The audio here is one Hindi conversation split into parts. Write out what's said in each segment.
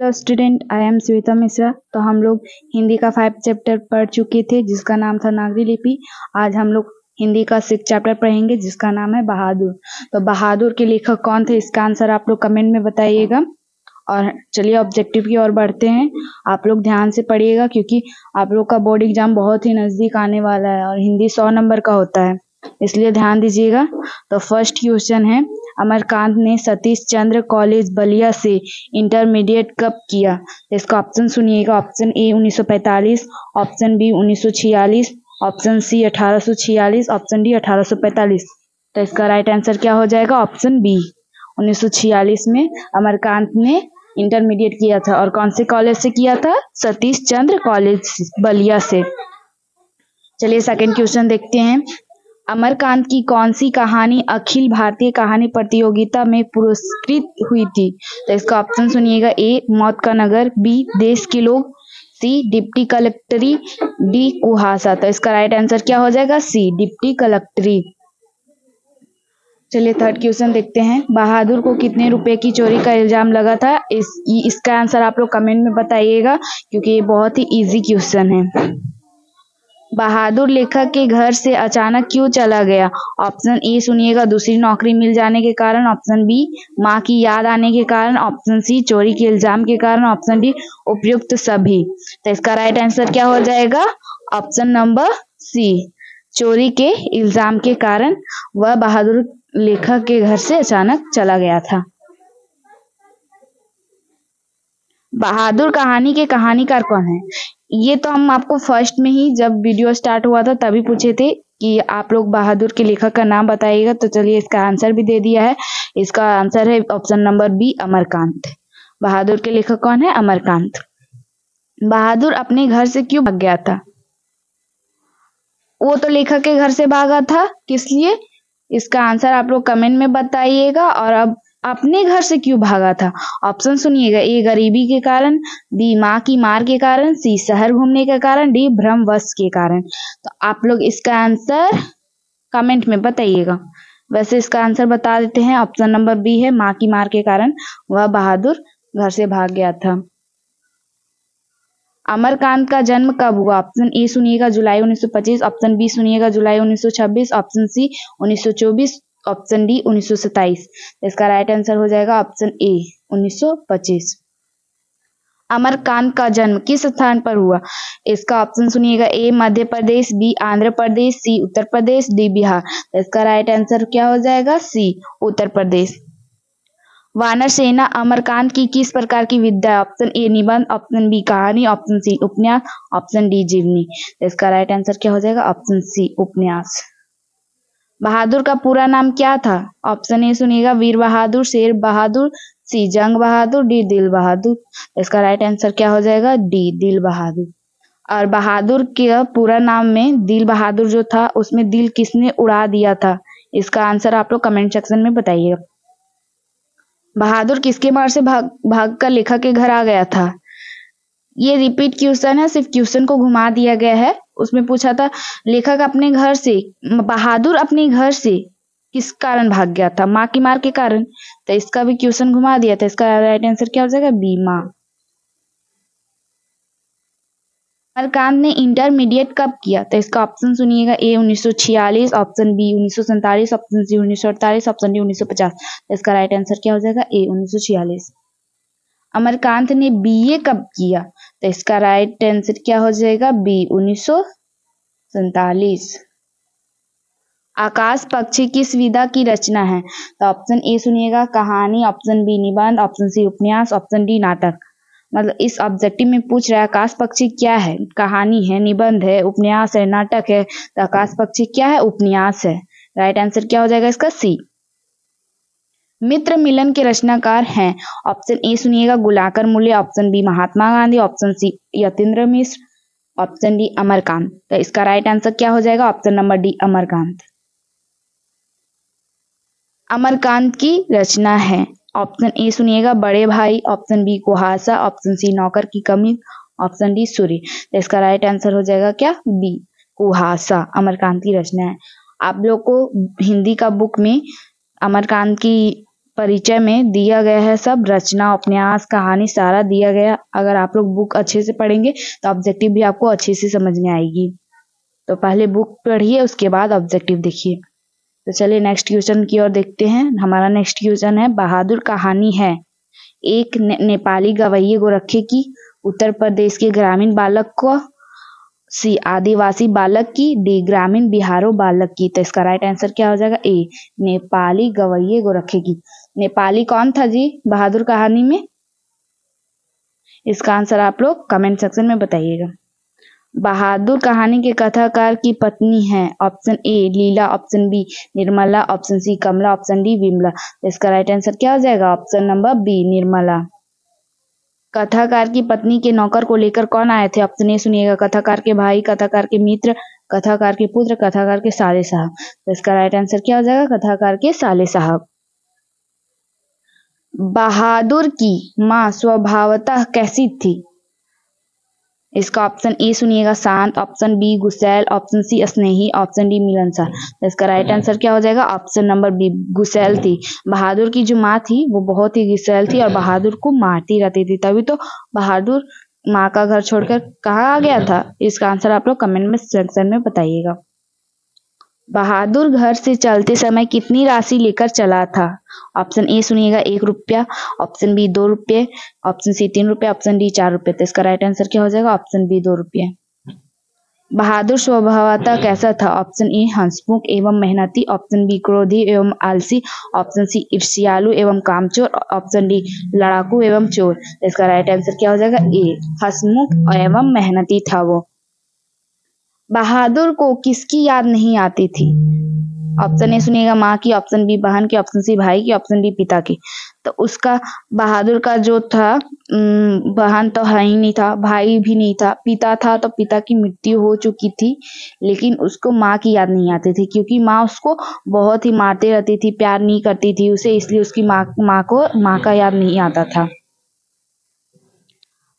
Hello student, I am Shweta Mishra. तो हम लोग हिंदी का 5 चैप्टर पढ़ चुके थे जिसका नाम था नागरी लिपि। आज हम लोग हिंदी का 6 चैप्टर पढ़ेंगे जिसका नाम है बहादुर। तो बहादुर के लेखक कौन थे, इसका आंसर आप लोग कमेंट में बताइएगा। और चलिए ऑब्जेक्टिव की ओर बढ़ते हैं। आप लोग ध्यान से पढ़िएगा क्योंकि आप लोग का बोर्ड एग्जाम बहुत ही नज़दीक आने वाला है और हिंदी 100 नंबर का होता है, इसलिए ध्यान दीजिएगा। तो फर्स्ट क्वेश्चन है, अमरकांत ने सतीश चंद्र कॉलेज बलिया से इंटरमीडिएट कब किया? तो इसका ऑप्शन सुनिएगा। Option A 1945, option B 1946, option C 1846, option D 1845। तो इसका राइट आंसर क्या हो जाएगा? ऑप्शन बी 1946 में अमरकांत ने इंटरमीडिएट किया था। और कौन से कॉलेज से किया था? सतीश चंद्र कॉलेज बलिया से। चलिए सेकंड क्वेश्चन देखते हैं। अमरकांत की कौन सी कहानी अखिल भारतीय कहानी प्रतियोगिता में पुरस्कृत हुई थी? तो इसका ऑप्शन सुनिएगा। ए मौत का नगर, बी देश के लोग, सी डिप्टी कलेक्टरी, डी कुहासा। तो इसका राइट आंसर क्या हो जाएगा? सी डिप्टी कलेक्टरी। चलिए थर्ड क्वेश्चन देखते हैं। बहादुर को कितने रुपए की चोरी का इल्जाम लगा था? इसका आंसर आप लोग कमेंट में बताइएगा क्योंकि ये बहुत ही इजी क्वेश्चन है। बहादुर लेखक के घर से अचानक क्यों चला गया? ऑप्शन ए सुनिएगा, दूसरी नौकरी मिल जाने के कारण, ऑप्शन बी माँ की याद आने के कारण, ऑप्शन सी चोरी के इल्जाम के कारण, ऑप्शन डी उपयुक्त सभी। तो इसका राइट आंसर क्या हो जाएगा? ऑप्शन नंबर सी, चोरी के इल्जाम के कारण वह बहादुर लेखक के घर से अचानक चला गया था। बहादुर कहानी के कहानीकार कौन है? ये तो हम आपको फर्स्ट में ही जब वीडियो स्टार्ट हुआ था तभी पूछे थे कि आप लोग बहादुर के लेखक का नाम बताइएगा। तो चलिए इसका आंसर भी दे दिया है। इसका आंसर है ऑप्शन नंबर बी, अमरकांत। बहादुर के लेखक कौन है? अमरकांत। बहादुर अपने घर से क्यों भाग गया था? वो तो लेखक के घर से भागा था, किस लिए? इसका आंसर आप लोग कमेंट में बताइएगा। और अब अपने घर से क्यों भागा था? ऑप्शन सुनिएगा। ए गरीबी के कारण, बी माँ की मार के कारण, सी शहर घूमने के कारण, डी भ्रमवश के कारण। तो आप लोग इसका आंसर कमेंट में बताइएगा। वैसे इसका आंसर बता देते हैं। ऑप्शन नंबर बी है, माँ की मार के कारण वह बहादुर घर से भाग गया था। अमरकांत का जन्म कब हुआ? ऑप्शन ए सुनिएगा, जुलाई 1925, ऑप्शन बी सुनिएगा, जुलाई 1926, ऑप्शन सी 1924, ऑप्शन डी 1927। इसका राइट आंसर हो जाएगा ऑप्शन ए 1925। अमरकांत का जन्म किस स्थान पर हुआ? इसका ऑप्शन सुनिएगा। ए मध्य प्रदेश, बी आंध्र प्रदेश, सी उत्तर प्रदेश, डी बिहार। इसका राइट आंसर क्या हो जाएगा? सी उत्तर प्रदेश। वानर सेना अमरकांत की किस प्रकार की विद्या है? ऑप्शन ए निबंध, ऑप्शन बी कहानी, ऑप्शन सी उपन्यास, ऑप्शन डी जीवनी। इसका राइट आंसर क्या हो जाएगा? ऑप्शन सी उपन्यास। बहादुर का पूरा नाम क्या था? ऑप्शन ए सुनिएगा, वीर बहादुर, शेर बहादुर, सी जंग बहादुर, डी दिल बहादुर। इसका राइट आंसर क्या हो जाएगा? डी दिल बहादुर। और बहादुर के पूरा नाम में दिल बहादुर जो था उसमें दिल किसने उड़ा दिया था? इसका आंसर आप लोग कमेंट सेक्शन में बताइएगा। बहादुर किसके मार से भाग कर लेखक के घर आ गया था? ये रिपीट क्वेश्चन है, सिर्फ क्वेश्चन को घुमा दिया गया है। उसमें पूछा था लेखक अपने घर से, बहादुर अपने घर से किस कारण भाग गया था? माँ की मार के कारण। तो इसका भी क्वेश्चन घुमा दिया था। इसका राइट आंसर क्या हो जाएगा? बी माँ। अमरकांत ने इंटरमीडिएट कब किया? तो इसका ऑप्शन सुनिएगा। A 1946, option B 1947, option C 1948, option D 1950। इसका राइट आंसर क्या हो जाएगा? ए 1946। अमरकांत ने बीए कब किया? तो इसका राइट आंसर क्या हो जाएगा? बी 1947। आकाश पक्षी किस विधा की रचना है? तो ऑप्शन ए सुनिएगा, कहानी, ऑप्शन बी निबंध, ऑप्शन सी उपन्यास, ऑप्शन डी नाटक। मतलब इस ऑब्जेक्टिव में पूछ रहा है आकाश पक्षी क्या है? कहानी है, निबंध है, उपन्यास है, नाटक है। तो आकाश पक्षी क्या है? उपन्यास है। राइट आंसर क्या हो जाएगा इसका? सी। मित्र मिलन के रचनाकार हैं? ऑप्शन ए सुनिएगा, गुलाकर मूल्य, option B Mahatma Gandhi, option C Yatindra मिश्र, ऑप्शन डी अमरकांत। तो इसका राइट आंसर क्या हो जाएगा? Option number D Amarkant. Amarkant की रचना है। ऑप्शन ए सुनिएगा, बड़े भाई, ऑप्शन बी कुहासा, ऑप्शन सी नौकर की कमी, ऑप्शन डी सूर्य। तो इसका राइट आंसर हो जाएगा क्या? बी कुहासा। अमरकांत की रचना है। आप लोग को हिंदी का बुक में अमरकांत की परिचय में दिया गया है सब, रचना, उपन्यास, कहानी सारा दिया गया। अगर आप लोग बुक अच्छे से पढ़ेंगे तो ऑब्जेक्टिव भी आपको अच्छे से समझ में आएगी। तो पहले बुक पढ़िए, उसके बाद ऑब्जेक्टिव देखिए। तो चलिए नेक्स्ट क्वेश्चन की ओर देखते हैं। हमारा नेक्स्ट क्वेश्चन है, बहादुर कहानी है एक नेपाली गवैये गोरखे की, उत्तर प्रदेश के ग्रामीण बालक को, सी आदिवासी बालक की, डी ग्रामीण बिहारो बालक की। तो इसका राइट आंसर क्या हो जाएगा? ए नेपाली गवैये गोरखे की। नेपाली कौन था जी बहादुर कहानी में? इसका आंसर आप लोग कमेंट सेक्शन में बताइएगा। बहादुर कहानी के कथाकार की पत्नी है, option A Leela, option B Nirmala, option C Kamala, option D Vimala. तो इसका राइट आंसर क्या हो जाएगा? Option number B Nirmala. कथाकार की पत्नी के नौकर को लेकर कौन आए थे? ऑप्शन ए सुनिएगा, कथाकार के भाई, कथाकार के मित्र, कथाकार के पुत्र, कथाकार के साले साहब। तो इसका राइट आंसर क्या हो जाएगा? कथाकार के साले साहब। बहादुर की मां स्वभावतः कैसी थी? इसका ऑप्शन ए सुनिएगा शांत, ऑप्शन बी गुस्सैल, ऑप्शन सी स्नेही, ऑप्शन डी मिलनसार। तो इसका राइट आंसर क्या हो जाएगा? ऑप्शन नंबर बी गुस्सैल थी। बहादुर की जो माँ थी वो बहुत ही गुस्सैल थी और बहादुर को मारती रहती थी, तभी तो बहादुर माँ का घर छोड़कर कहाँ आ गया था? इसका आंसर आप लोग कमेंट में सेक्शन में बताइएगा। बहादुर घर से चलते समय कितनी राशि लेकर चला था? ऑप्शन ए सुनिएगा 1 रुपया, ऑप्शन बी 2 रुपये, ऑप्शन सी 3 रुपये, ऑप्शन डी 4 रुपये। तो इसका राइट आंसर क्या हो जाएगा? ऑप्शन बी 2 रुपये। बहादुर स्वभावतः कैसा था? ऑप्शन ए हंसमुख एवं मेहनती, ऑप्शन बी क्रोधी एवं आलसी, ऑप्शन सी ईर्ष्यालु एवं कामचोर, ऑप्शन डी लड़ाकू एवं चोर। तो इसका राइट आंसर क्या हो जाएगा? ए हंसमुख एवं मेहनती था वो। बहादुर को किसकी याद नहीं आती थी? ऑप्शन ए सुनिएगा माँ की, ऑप्शन बी बहन की, ऑप्शन सी भाई की, ऑप्शन डी पिता की। तो उसका बहादुर का जो था बहन तो है ही नहीं था, भाई भी नहीं था, पिता था तो पिता की मृत्यु हो चुकी थी, लेकिन उसको माँ की याद नहीं आती थी क्योंकि माँ उसको बहुत ही मारती रहती थी, प्यार नहीं करती थी उसे, इसलिए उसकी माँ को माँ का याद नहीं आता था।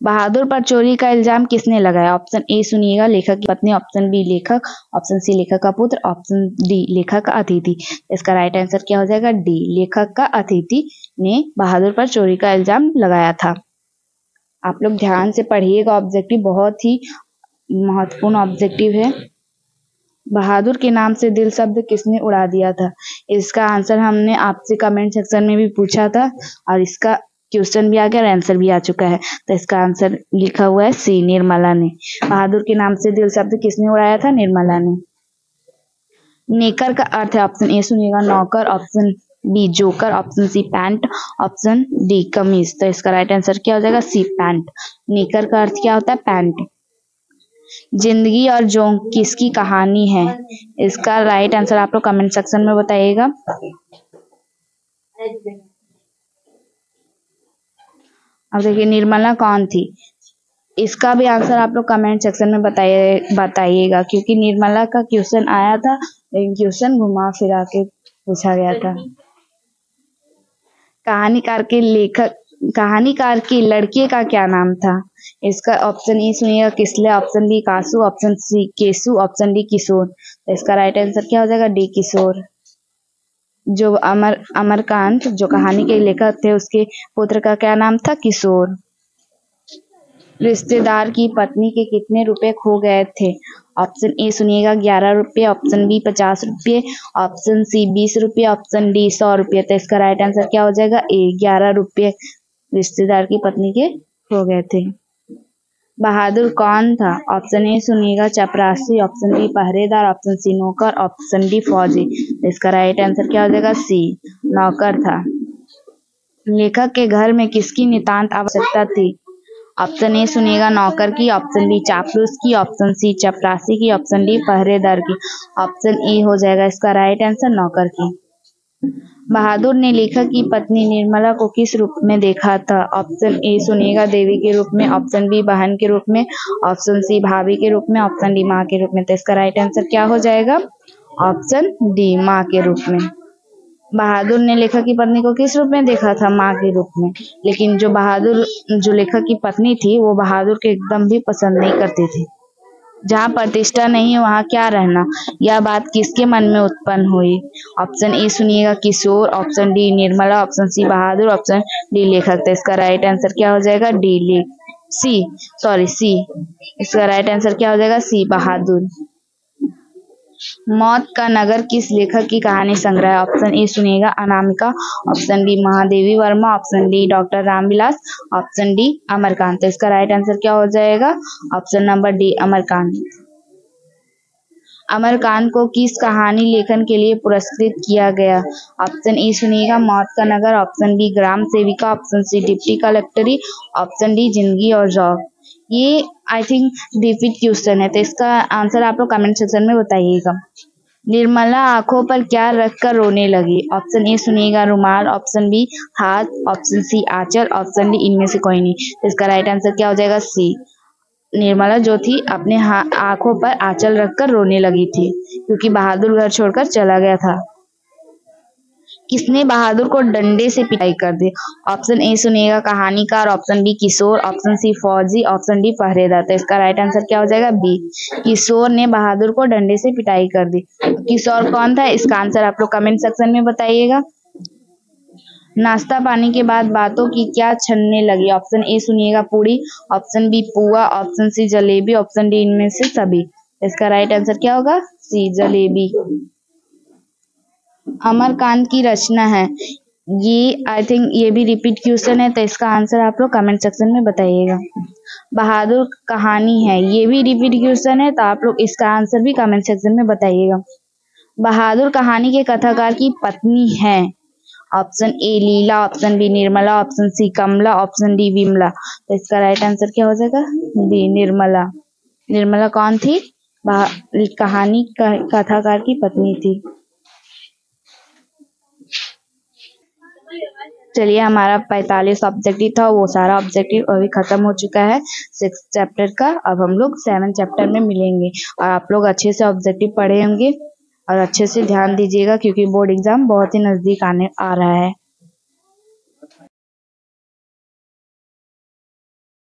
बहादुर पर चोरी का इल्जाम किसने लगाया? ऑप्शन ए सुनिएगा लेखक की पत्नी, ऑप्शन बी लेखक, ऑप्शन सी लेखक का पुत्र, ऑप्शन डी लेखक का अतिथि। इसका राइट आंसर क्या हो जाएगा? डी लेखक का अतिथि ने बहादुर पर चोरी का इल्जाम लगाया था। आप लोग ध्यान से पढ़िएगा, ऑब्जेक्टिव बहुत ही महत्वपूर्ण ऑब्जेक्टिव है। बहादुर के नाम से दिल शब्द किसने उड़ा दिया था? इसका आंसर हमने आपसे कमेंट सेक्शन में भी पूछा था और इसका क्वेश्चन भी आ गया और आंसर भी आ चुका है। तो इसका आंसर लिखा हुआ है सी निर्मला ने। बहादुर के नाम से दिल शब्द किसने उड़ाया था? निर्मला ने। नेकर का अर्थ है, ऑप्शन ए सुनिएगा नौकर, option B joker, option C pant, option D कमीज। तो इसका राइट आंसर क्या हो जाएगा? सी पैंट। नेकर का अर्थ क्या होता है? पैंट। जिंदगी और जोंक किसकी कहानी है? इसका राइट आंसर आप लोग कमेंट सेक्शन में बताइएगा। अब देखिए निर्मला कौन थी? इसका भी आंसर आप लोग कमेंट सेक्शन में बताइएगा क्योंकि निर्मला का क्वेश्चन आया था, लेकिन क्वेश्चन घुमा फिरा के पूछा गया था। कहानीकार के लड़के का क्या नाम था? इसका ऑप्शन ए सुनिएगा किसले, option B Kasu, option C Kesu, option D Kishor. तो इसका राइट आंसर क्या हो जाएगा? डी किशोर। जो अमरकांत जो कहानी के लेखक थे उसके पुत्र का क्या नाम था? किशोर। रिश्तेदार की पत्नी के कितने रुपए खो गए थे? ऑप्शन ए सुनिएगा 11 रुपये, ऑप्शन बी 50 रुपये, ऑप्शन सी 20 रुपये, ऑप्शन डी 100 रुपये। तो इसका राइट आंसर क्या हो जाएगा? ए 11 रुपये रिश्तेदार की पत्नी के खो गए थे। बहादुर कौन था? ऑप्शन ए सुनिएगा चपरासी, ऑप्शन बी पहरेदार, ऑप्शन सी नौकर, ऑप्शन डी फौजी। इसका राइट आंसर क्या हो जाएगा? सी नौकर था। लेखक के घर में किसकी नितांत आवश्यकता थी? ऑप्शन ए सुनिएगा नौकर की, ऑप्शन बी चापलूस की, ऑप्शन सी चपरासी की, ऑप्शन डी पहरेदार की। ऑप्शन ए हो जाएगा इसका राइट आंसर नौकर की। बहादुर ने लेखक की पत्नी निर्मला को किस रूप में देखा था? ऑप्शन ए सुनिएगा देवी के रूप में, ऑप्शन बी बहन के रूप में, ऑप्शन सी भाभी के रूप में, ऑप्शन डी माँ के रूप में। तो इसका राइट आंसर क्या हो जाएगा? ऑप्शन डी माँ के रूप में। बहादुर ने लेखक की पत्नी को किस रूप में देखा था? माँ के रूप में। लेकिन जो लेखक की पत्नी थी वो बहादुर के एकदम भी पसंद नहीं करती थी। जहाँ प्रतिष्ठा नहीं है वहाँ क्या रहना, यह बात किसके मन में उत्पन्न हुई। ऑप्शन ए सुनिएगा Kishor, option D Nirmala, option C बहादुर, ऑप्शन डी लेखक। तो इसका राइट आंसर क्या हो जाएगा, डी सी। इसका राइट आंसर क्या हो जाएगा, सी बहादुर। मौत का नगर किस लेखक की कहानी संग्रह है। ऑप्शन ए सुनिएगा Anamika, option B Mahadevi Verma, option D doctor Ramvilas, option D Amarkant. तो इसका राइट आंसर क्या हो जाएगा, option number D Amarkant. Amarkant को किस कहानी लेखन के लिए पुरस्कृत किया गया। ऑप्शन ए सुनिएगा मौत का नगर, ऑप्शन बी ग्राम सेविका, ऑप्शन सी डिप्टी कलेक्टरी, ऑप्शन डी जिंदगी और जॉब। ये आई थिंक रिपीट क्वेश्चन है, तो इसका आंसर आप लोग कमेंट सेक्शन में बताइएगा। निर्मला आंखों पर क्या रखकर रोने लगी। ऑप्शन ए सुनिएगा रुमाल, ऑप्शन बी हाथ, ऑप्शन सी आंचल, ऑप्शन डी इनमें से कोई नहीं। तो इसका राइट आंसर क्या हो जाएगा, सी। निर्मला जो थी अपने आंखों पर आंचल रखकर रोने लगी थी, क्योंकि बहादुर घर छोड़कर चला गया था। किसने बहादुर को डंडे से पिटाई कर दी। ऑप्शन ए सुनिएगा कहानीकार, ऑप्शन बी किशोर, ऑप्शन सी फौजी, ऑप्शन डी पहरेदार। तो इसका राइट आंसर क्या हो जाएगा, बी। किशोर ने बहादुर को डंडे से पिटाई कर दी। किशोर कौन था, इसका आंसर आप लोग कमेंट सेक्शन में बताइएगा। नाश्ता पानी के बाद बातों की क्या छनने लगी। ऑप्शन ए सुनिएगा पूरी, ऑप्शन बी पुआ, ऑप्शन सी जलेबी, ऑप्शन डी इनमें से सभी। इसका राइट आंसर क्या होगा, सी जलेबी। अमरकांत की रचना है, ये आई थिंक ये भी रिपीट क्वेश्चन है, तो इसका आंसर आप लोग कमेंट सेक्शन में बताइएगा। बहादुर कहानी है, ये भी रिपीट क्वेश्चन है, तो आप लोग इसका आंसर भी कमेंट सेक्शन में बताइएगा। बहादुर कहानी के कथाकार की पत्नी है। Option A Leela, option B Nirmala, option C Kamala, option D Vimala. तो इसका राइट आंसर क्या हो जाएगा, बी निर्मला। निर्मला कौन थी, कहानी कथाकार की पत्नी थी। चलिए हमारा 45 ऑब्जेक्टिव था, वो सारा ऑब्जेक्टिव अभी खत्म हो चुका है 6 चैप्टर का। अब हम लोग 7 चैप्टर में मिलेंगे, और आप लोग अच्छे से ऑब्जेक्टिव पढ़े होंगे और अच्छे से ध्यान दीजिएगा, क्योंकि बोर्ड एग्जाम बहुत ही नजदीक आ रहा है।